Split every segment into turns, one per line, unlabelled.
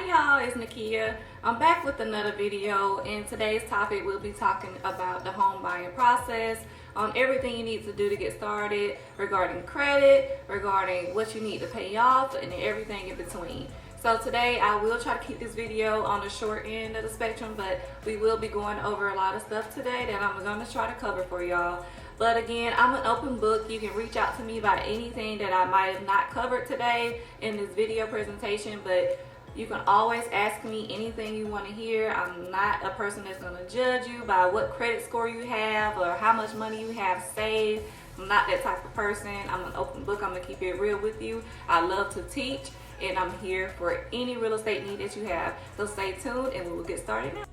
Hi y'all, it's Nekia. I'm back with another video. In today's topic, we'll be talking about the home buying process, on everything you need to do to get started, regarding credit, regarding what you need to pay off, and everything in between. So today I will try to keep this video on the short end of the spectrum, but we will be going over a lot of stuff today that I'm going to try to cover for y'all. But again, I'm an open book. You can reach out to me about anything that I might have not covered today in this video presentation, but you can always ask me anything you want to hear. I'm not a person that's going to judge you by what credit score you have or how much money you have saved. I'm not that type of person. I'm an open book. I'm going to keep it real with you. I love to teach, and I'm here for any real estate need that you have. So stay tuned and we will get started now.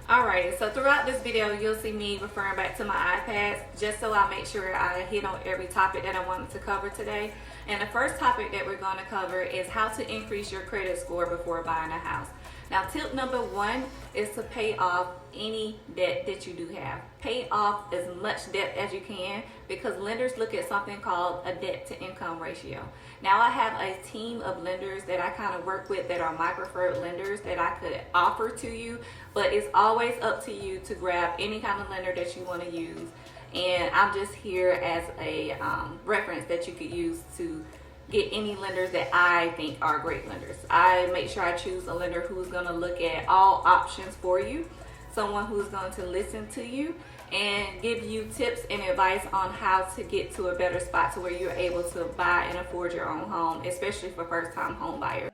Alrighty, so throughout this video, you'll see me referring back to my iPads just so I make sure I hit on every topic that I wanted to cover today. And the first topic that we're going to cover is how to increase your credit score before buying a house. Now, tip number one is to pay off any debt that you do have. Pay off as much debt as you can because lenders look at something called a debt to income ratio. Now, I have a team of lenders that I kind of work with that are my preferred lenders that I could offer to you, but it's always up to you to grab any kind of lender that you want to use. And I'm just here as a reference that you could use to get any lenders that I think are great lenders. I make sure I choose a lender who's going to look at all options for you, someone who's going to listen to you and give you tips and advice on how to get to a better spot to where you're able to buy and afford your own home, especially for first-time home buyers.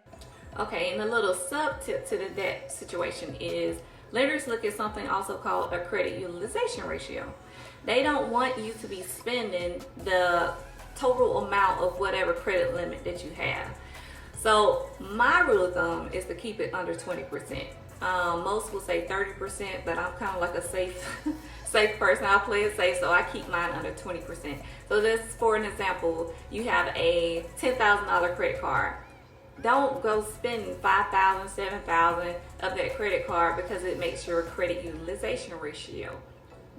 Okay, and a little sub tip to the debt situation is lenders look at something also called a credit utilization ratio. They don't want you to be spending the total amount of whatever credit limit that you have. So my rule of thumb is to keep it under 20%. Most will say 30%, but I'm kind of like a safe person. I play it safe, so I keep mine under 20%. So this, for an example, you have a $10,000 credit card. Don't go spending $5,000, $7,000 of that credit card because it makes your credit utilization ratio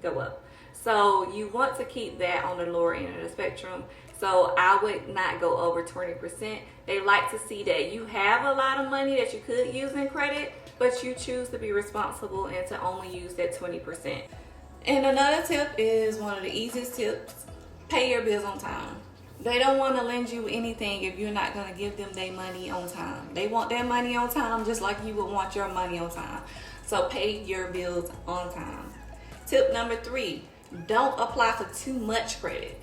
go up. So you want to keep that on the lower end of the spectrum. So I would not go over 20%. They like to see that you have a lot of money that you could use in credit, but you choose to be responsible and to only use that 20%. And another tip is one of the easiest tips: pay your bills on time. They don't want to lend you anything if you're not going to give them their money on time. They want their money on time just like you would want your money on time. So pay your bills on time. Tip number three, don't apply for too much credit.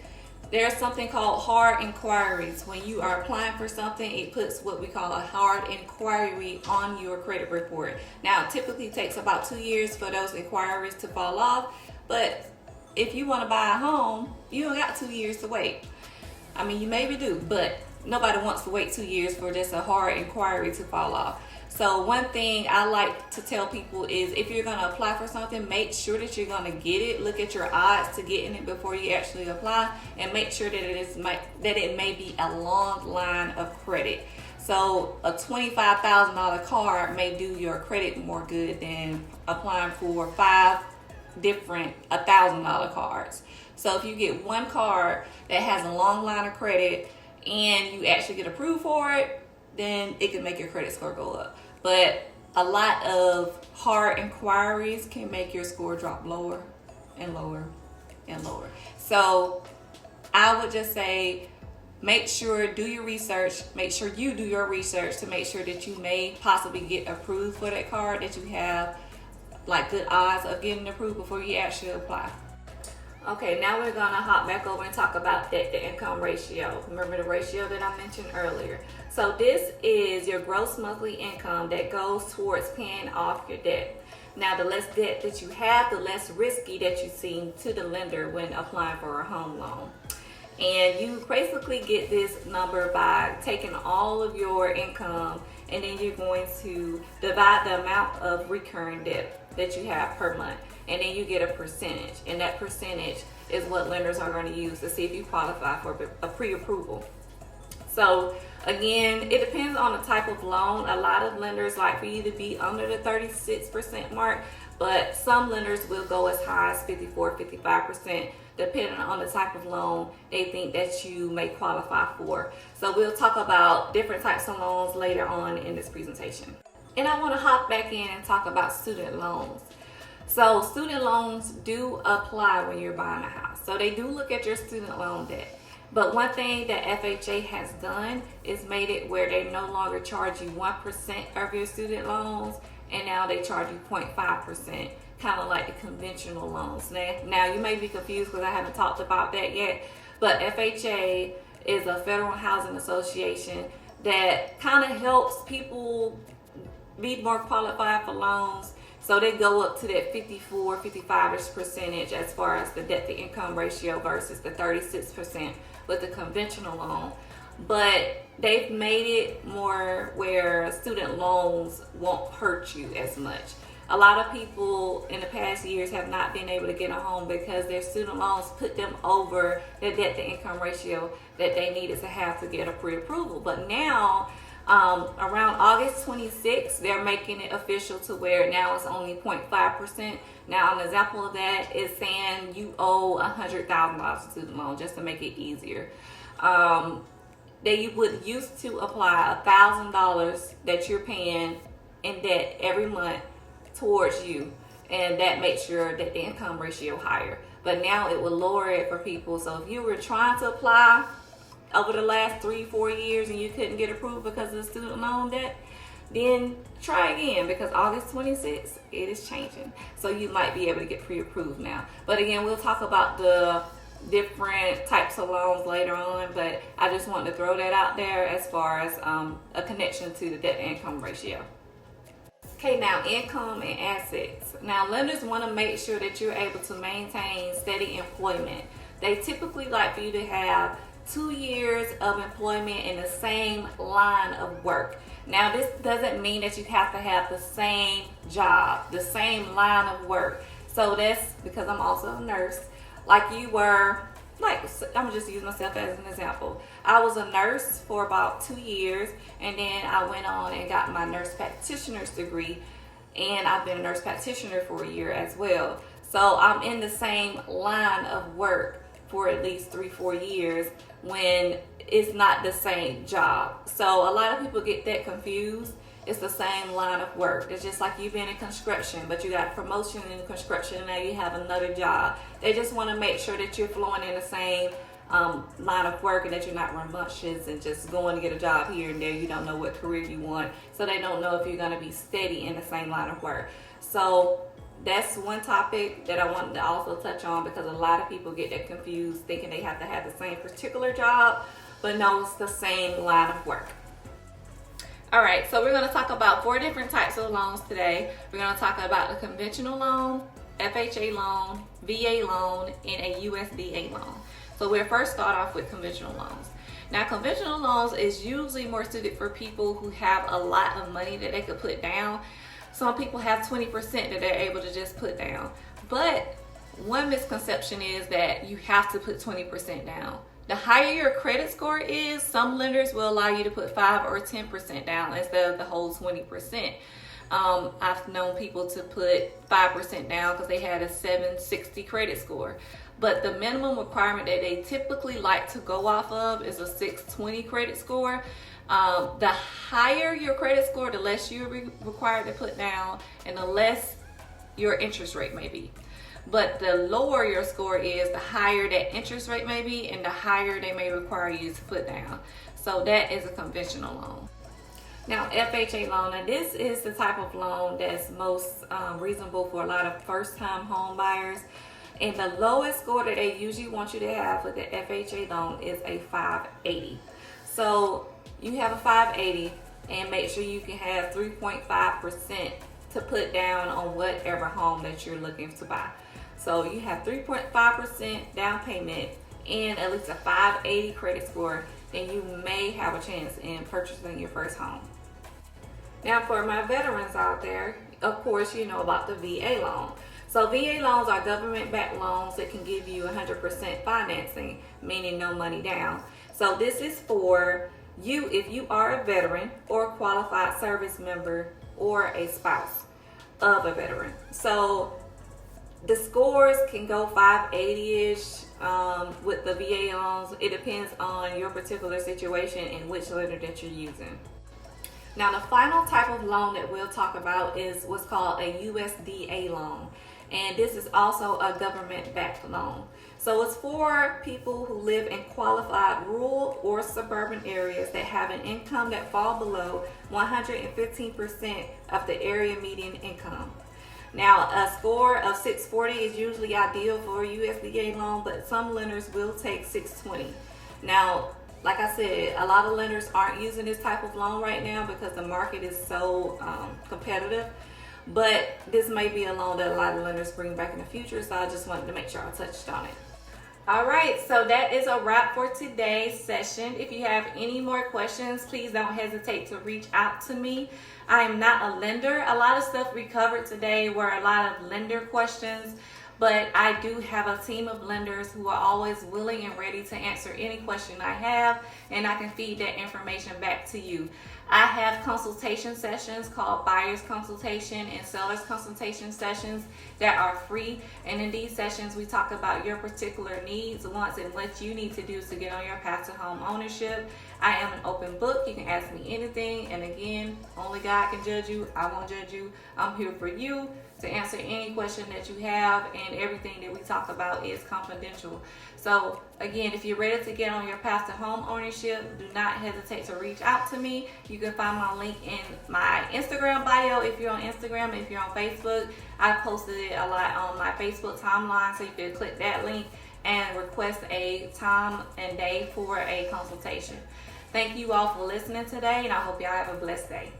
There's something called hard inquiries. When you are applying for something, it puts what we call a hard inquiry on your credit report. Now, it typically takes about 2 years for those inquiries to fall off, but if you want to buy a home, you don't got 2 years to wait. I mean, you maybe do, but nobody wants to wait 2 years for just a hard inquiry to fall off. So one thing I like to tell people is if you're going to apply for something, make sure that you're going to get it. Look at your odds to getting it before you actually apply, and make sure that it may be a long line of credit. So a $25,000 card may do your credit more good than applying for 5 different $1,000 cards. So if you get one card that has a long line of credit and you actually get approved for it, then it can make your credit score go up. But a lot of hard inquiries can make your score drop lower and lower and lower. So I would just say, make sure, do your research. Make sure you do your research to make sure that you may possibly get approved for that card, that you have like good odds of getting approved before you actually apply. Okay, now we're gonna hop back over and talk about debt to income ratio. Remember the ratio that I mentioned earlier? So this is your gross monthly income that goes towards paying off your debt. Now, the less debt that you have, the less risky that you seem to the lender when applying for a home loan. And you basically get this number by taking all of your income, and then you're going to divide the amount of recurring debt that you have per month, and then you get a percentage, and that percentage is what lenders are going to use to see if you qualify for a pre-approval. So again, it depends on the type of loan. A lot of lenders like for you to be under the 36% mark, but some lenders will go as high as 54, 55%, depending on the type of loan they think that you may qualify for. So we'll talk about different types of loans later on in this presentation. And I want to hop back in and talk about student loans. So student loans do apply when you're buying a house. So they do look at your student loan debt. But one thing that FHA has done is made it where they no longer charge you 1% of your student loans, and now they charge you 0.5%, kind of like the conventional loans. Now you may be confused because I haven't talked about that yet, but FHA is a federal housing association that kind of helps people be more qualified for loans. So they go up to that 54, 55-ish percentage as far as the debt to income ratio versus the 36% with the conventional loan. But they've made it more where student loans won't hurt you as much. A lot of people in the past years have not been able to get a home because their student loans put them over the debt to income ratio that they needed to have to get a pre-approval. But now, around August 26th, they're making it official to where now it's only 0.5%. Now, an example of that is saying you owe $100,000 student loan, just to make it easier. They would used to apply $1,000 that you're paying in debt every month towards you, and that makes your debt to income ratio higher. But now it will lower it for people. So if you were trying to apply over the last 3-4 years and you couldn't get approved because of the student loan debt, then try again, because August 26th, it is changing. So you might be able to get pre-approved now. But again, we'll talk about the different types of loans later on, but I just wanted to throw that out there as far as a connection to the debt to income ratio. Okay, now income and assets. Now lenders want to make sure that you're able to maintain steady employment. They typically like for you to have 2 years of employment in the same line of work. Now this doesn't mean that you have to have the same job, the same line of work. So that's because I'm also a nurse. Like you were, I'm just using myself as an example. I was a nurse for about 2 years, and then I went on and got my nurse practitioner's degree, and I've been a nurse practitioner for a year as well. So I'm in the same line of work for at least 3-4 years when it's not the same job. So a lot of people get that confused. It's the same line of work. It's just like you've been in construction, but you got a promotion in construction and now you have another job. They just want to make sure that you're flowing in the same line of work and that you're not rambunctious and just going to get a job here and there. You don't know what career you want, so they don't know if you're going to be steady in the same line of work. So that's one topic that I wanted to also touch on, because a lot of people get that confused thinking they have to have the same particular job, but no, it's the same line of work. All right, so we're going to talk about 4 different types of loans today. We're going to talk about the conventional loan, FHA loan, VA loan, and a USDA loan. So we'll first start off with conventional loans. Now, conventional loans is usually more suited for people who have a lot of money that they could put down. Some people have 20% that they're able to just put down. But one misconception is that you have to put 20% down. The higher your credit score is, some lenders will allow you to put 5 or 10% down instead of the whole 20%. I've known people to put 5% down because they had a 760 credit score. But the minimum requirement that they typically like to go off of is a 620 credit score. The higher your credit score, the less you're required to put down and the less your interest rate may be. But the lower your score is, the higher that interest rate may be and the higher they may require you to put down. So that is a conventional loan. Now, FHA loan, and this is the type of loan that's most reasonable for a lot of first-time home buyers. And the lowest score that they usually want you to have with the FHA loan is a 580. So you have a 580 and make sure you can have 3.5% to put down on whatever home that you're looking to buy. So you have 3.5% down payment and at least a 580 credit score, then you may have a chance in purchasing your first home. Now, for my veterans out there, of course, you know about the VA loan. So VA loans are government-backed loans that can give you 100% financing, meaning no money down. So this is for you if you are a veteran or a qualified service member or a spouse of a veteran. So the scores can go 580-ish with the VA loans. It depends on your particular situation and which lender that you're using. Now, the final type of loan that we'll talk about is what's called a USDA loan. And this is also a government-backed loan. So it's for people who live in qualified rural or suburban areas that have an income that fall below 115% of the area median income. Now, a score of 640 is usually ideal for a USDA loan, but some lenders will take 620. Now, like I said, a lot of lenders aren't using this type of loan right now because the market is so competitive. But this may be a loan that a lot of lenders bring back in the future, so I just wanted to make sure I touched on it. All right, so that is a wrap for today's session. If you have any more questions, please don't hesitate to reach out to me. I am not a lender. A lot of stuff we covered today were a lot of lender questions, but I do have a team of lenders who are always willing and ready to answer any question I have, and I can feed that information back to you. I have consultation sessions called buyer's consultation and seller's consultation sessions that are free. And in these sessions, we talk about your particular needs, wants, and what you need to do to get on your path to home ownership. I am an open book. You can ask me anything. And again, only God can judge you. I won't judge you. I'm here for you to answer any question that you have, and everything that we talk about is confidential. So again, if you're ready to get on your path to home ownership, do not hesitate to reach out to me. You can find my link in my Instagram bio if you're on Instagram. If you're on Facebook, I posted it a lot on my Facebook timeline, so you can click that link and request a time and day for a consultation. Thank you all for listening today, and I hope y'all have a blessed day.